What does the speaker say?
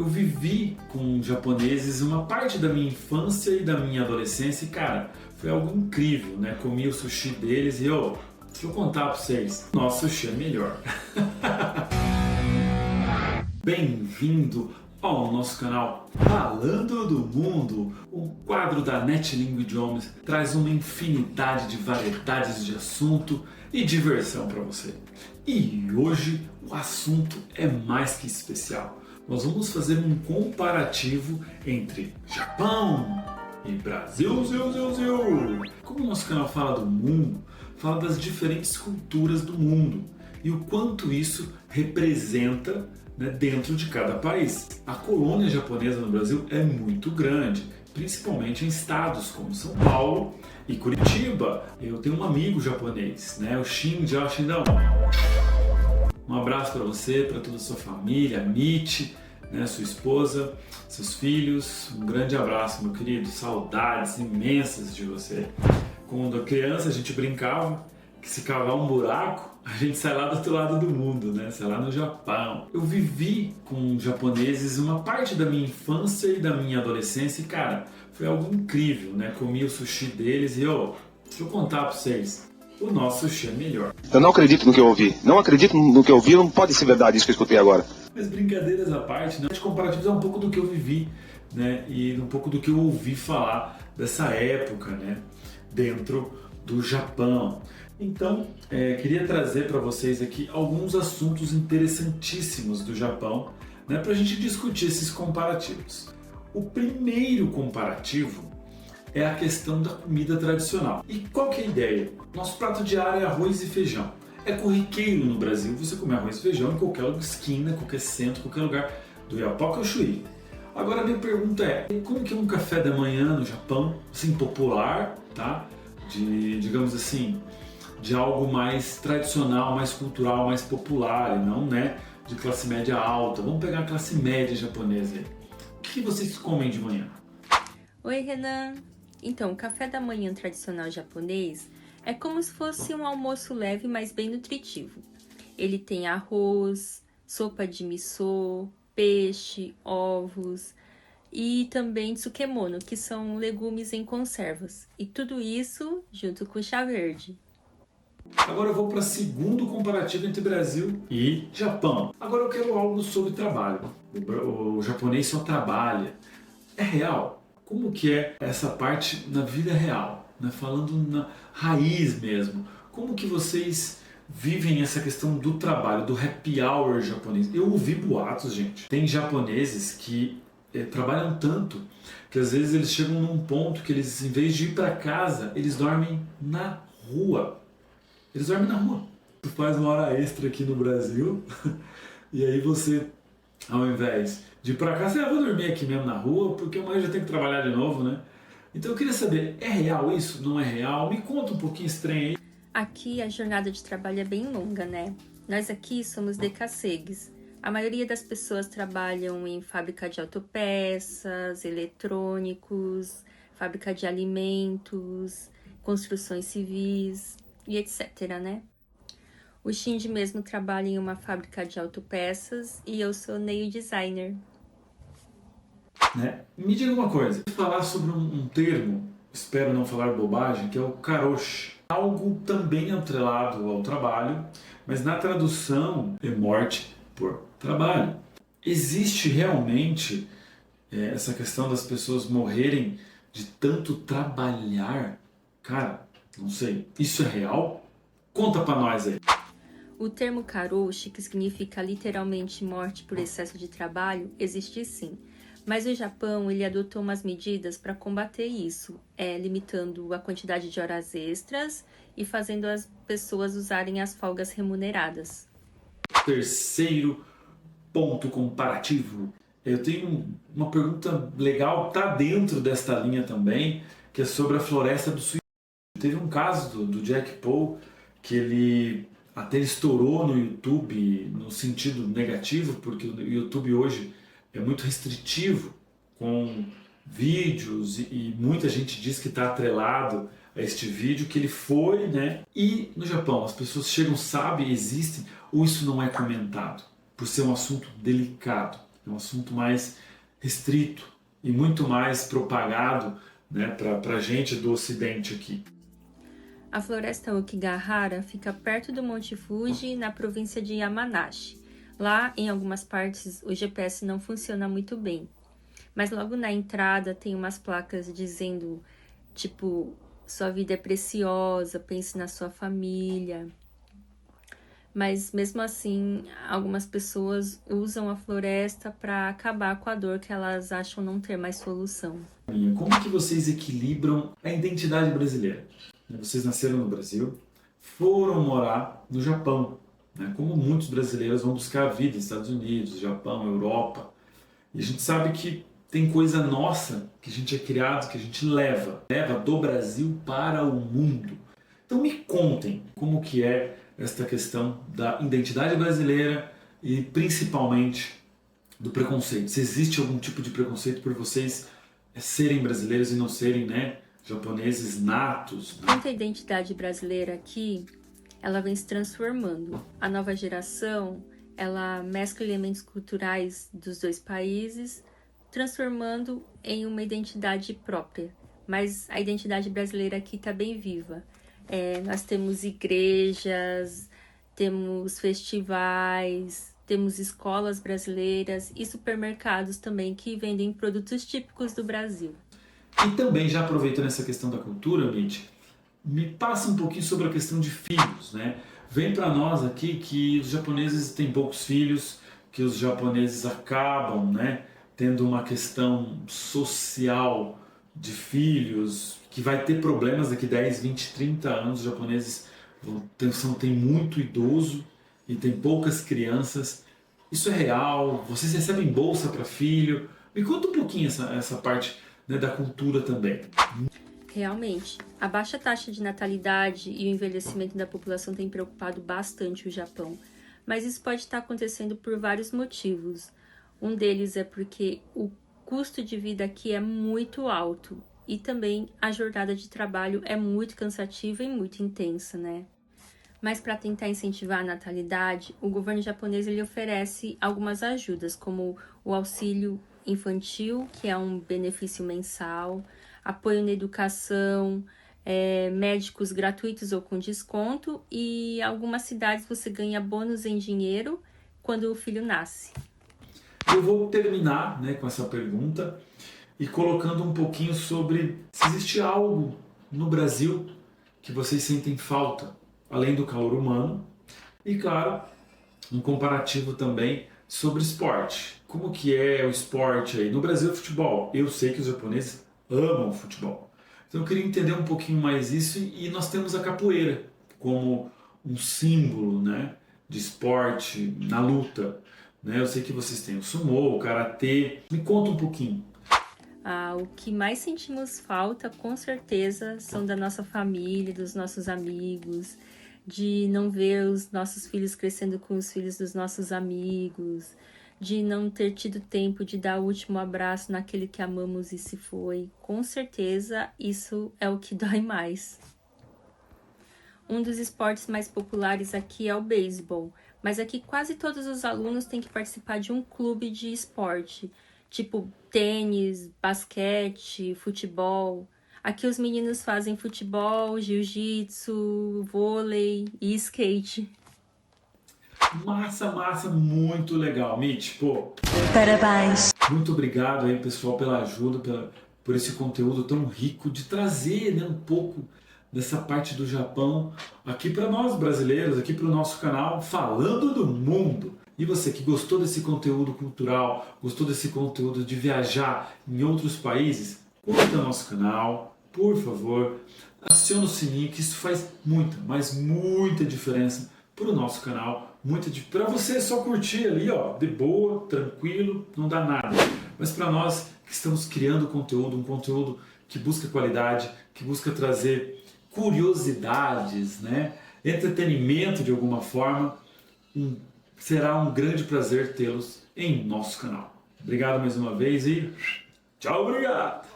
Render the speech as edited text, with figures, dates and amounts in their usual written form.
Eu vivi com japoneses uma parte da minha infância e da minha adolescência e, cara, foi algo incrível, né? Comi o sushi deles e, deixa eu contar pra vocês, nosso sushi é melhor. Bem-vindo ao nosso canal Falando do Mundo. O quadro da NetLingua Idiomas traz uma infinidade de variedades de assunto e diversão para você. E hoje o assunto é mais que especial. Nós vamos fazer um comparativo entre Japão e Brasil. Como o nosso canal fala do mundo, fala das diferentes culturas do mundo e o quanto isso representa, né, dentro de cada país. A colônia japonesa no Brasil é muito grande, principalmente em estados como São Paulo e Curitiba. Eu tenho um amigo japonês, né, o Shinja Shindão. Um abraço para você, para toda a sua família, Michi, né, sua esposa, seus filhos. Um grande abraço, meu querido. Saudades imensas de você. Quando criança a gente brincava que se cavar um buraco, a gente sai lá do outro lado do mundo, né? Sai lá no Japão. Eu vivi com japoneses uma parte da minha infância e da minha adolescência e, cara, foi algo incrível, né? Comi o sushi deles e, deixa eu contar pra vocês, o nosso sushi é melhor. Eu não acredito no que eu ouvi. Não acredito no que eu ouvi, não pode ser verdade isso que eu escutei agora. Mas brincadeiras à parte, né? Os comparativos é um pouco do que eu vivi, né? E um pouco do que eu ouvi falar dessa época, né? Dentro do Japão. Então, queria trazer para vocês aqui alguns assuntos interessantíssimos do Japão, né, para a gente discutir esses comparativos. O primeiro comparativo é a questão da comida tradicional. E qual que é a ideia? Nosso prato diário é arroz e feijão. É corriqueiro no Brasil você comer arroz e feijão em qualquer esquina, qualquer centro, qualquer lugar do Iapoca ao Chuí. Agora a minha pergunta é, como que é um café da manhã no Japão, assim, popular, tá? Digamos assim, de algo mais tradicional, mais cultural, mais popular, e não, né, de classe média alta. Vamos pegar a classe média japonesa aí. O que vocês comem de manhã? Oi, Renan! Então, o café da manhã tradicional japonês é como se fosse um almoço leve, mas bem nutritivo. Ele tem arroz, sopa de miso, peixe, ovos e também tsukemono, que são legumes em conservas. E tudo isso junto com chá verde. Agora eu vou para o segundo comparativo entre Brasil e Japão. Agora eu quero algo sobre trabalho. O japonês só trabalha. É real? Como que é essa parte na vida real? Né? Falando na raiz mesmo. Como que vocês vivem essa questão do trabalho, do happy hour japonês? Eu ouvi boatos, gente. Tem japoneses que trabalham tanto que às vezes eles chegam num ponto que eles, em vez de ir para casa, eles dormem na rua. Eles dormem na rua. Tu faz uma hora extra aqui no Brasil e aí você, ao invés de ir pra cá, você vai dormir aqui mesmo na rua, porque amanhã já tem que trabalhar de novo, né? Então eu queria saber, é real isso? Não é real? Me conta um pouquinho estranho aí. Aqui a jornada de trabalho é bem longa, né? Nós aqui somos decassegues. A maioria das pessoas trabalham em fábrica de autopeças, eletrônicos, fábrica de alimentos, construções civis e etc, né? O Shinji mesmo trabalha em uma fábrica de autopeças e eu sou nail designer. Né? Me diga uma coisa, vou falar sobre um termo, espero não falar bobagem, que é o karoshi. Algo também atrelado ao trabalho, mas na tradução é morte por trabalho. Existe realmente essa questão das pessoas morrerem de tanto trabalhar? Cara, não sei, isso é real? Conta pra nós aí. O termo karoshi, que significa literalmente morte por excesso de trabalho, existe sim. Mas o Japão ele adotou umas medidas para combater isso, limitando a quantidade de horas extras e fazendo as pessoas usarem as folgas remuneradas. Terceiro ponto comparativo. Eu tenho uma pergunta legal, tá dentro desta linha também, que é sobre a floresta do suicídio. Teve um caso do Jack Paul que ele até estourou no YouTube no sentido negativo, porque o YouTube hoje é muito restritivo com vídeos e muita gente diz que está atrelado a este vídeo que ele foi, né? E no Japão as pessoas chegam, sabem, existem, ou isso não é comentado por ser um assunto delicado? É um assunto mais restrito e muito mais propagado, né, para a gente do Ocidente aqui. A floresta Okigahara fica perto do Monte Fuji, na província de Yamanashi. Lá, em algumas partes, o GPS não funciona muito bem. Mas logo na entrada tem umas placas dizendo, tipo, sua vida é preciosa, pense na sua família. Mas mesmo assim, algumas pessoas usam a floresta para acabar com a dor que elas acham não ter mais solução. Como que vocês equilibram a identidade brasileira? Vocês nasceram no Brasil, foram morar no Japão, né? Como muitos brasileiros vão buscar a vida nos Estados Unidos, Japão, Europa. E a gente sabe que tem coisa nossa que a gente é criado, que a gente leva do Brasil para o mundo. Então me contem como que é esta questão da identidade brasileira e principalmente do preconceito. Se existe algum tipo de preconceito por vocês serem brasileiros e não serem, né, japoneses natos. Quanto à identidade brasileira aqui, ela vem se transformando. A nova geração, ela mescla elementos culturais dos dois países, transformando em uma identidade própria. Mas a identidade brasileira aqui está bem viva. Nós temos igrejas, temos festivais, temos escolas brasileiras e supermercados também que vendem produtos típicos do Brasil. E também, já aproveitando essa questão da cultura, Mitch, me passa um pouquinho sobre a questão de filhos, né? Vem para nós aqui que os japoneses têm poucos filhos, que os japoneses acabam, né, tendo uma questão social de filhos, que vai ter problemas daqui 10, 20, 30 anos. Os japoneses têm muito idoso e tem poucas crianças. Isso é real? Vocês recebem bolsa para filho? Me conta um pouquinho essa parte, né, da cultura também. Realmente, a baixa taxa de natalidade e o envelhecimento da população tem preocupado bastante o Japão, mas isso pode estar acontecendo por vários motivos. Um deles é porque o custo de vida aqui é muito alto e também a jornada de trabalho é muito cansativa e muito intensa, né? Mas para tentar incentivar a natalidade, o governo japonês ele oferece algumas ajudas, como o auxílio infantil, que é um benefício mensal, apoio na educação, médicos gratuitos ou com desconto, e algumas cidades você ganha bônus em dinheiro quando o filho nasce. Eu vou terminar, né, com essa pergunta e colocando um pouquinho sobre se existe algo no Brasil que vocês sentem falta, além do calor humano, e claro, um comparativo também sobre esporte. Como que é o esporte aí? No Brasil, futebol. Eu sei que os japoneses amam futebol. Então eu queria entender um pouquinho mais isso, e nós temos a capoeira como um símbolo, né, de esporte na luta. Né? Eu sei que vocês têm o sumô, o karatê. Me conta um pouquinho. O que mais sentimos falta, com certeza, são da nossa família, dos nossos amigos, de não ver os nossos filhos crescendo com os filhos dos nossos amigos, de não ter tido tempo de dar o último abraço naquele que amamos e se foi. Com certeza, isso é o que dói mais. Um dos esportes mais populares aqui é o beisebol, mas aqui quase todos os alunos têm que participar de um clube de esporte, tipo tênis, basquete, futebol. Aqui os meninos fazem futebol, jiu-jitsu, vôlei e skate. Massa, muito legal, Mitch. Pô, parabéns. Muito obrigado aí, pessoal, pela ajuda, por esse conteúdo tão rico de trazer, né, um pouco dessa parte do Japão aqui para nós brasileiros, aqui para o nosso canal Falando do Mundo. E você que gostou desse conteúdo cultural, gostou desse conteúdo de viajar em outros países, curta nosso canal, por favor, acione o sininho, que isso faz muita, mas muita diferença para o nosso canal. Para você só curtir ali, ó, de boa, tranquilo, não dá nada. Mas para nós que estamos criando conteúdo, um conteúdo que busca qualidade, que busca trazer curiosidades, né, entretenimento de alguma forma, será um grande prazer tê-los em nosso canal. Obrigado mais uma vez e tchau, obrigado!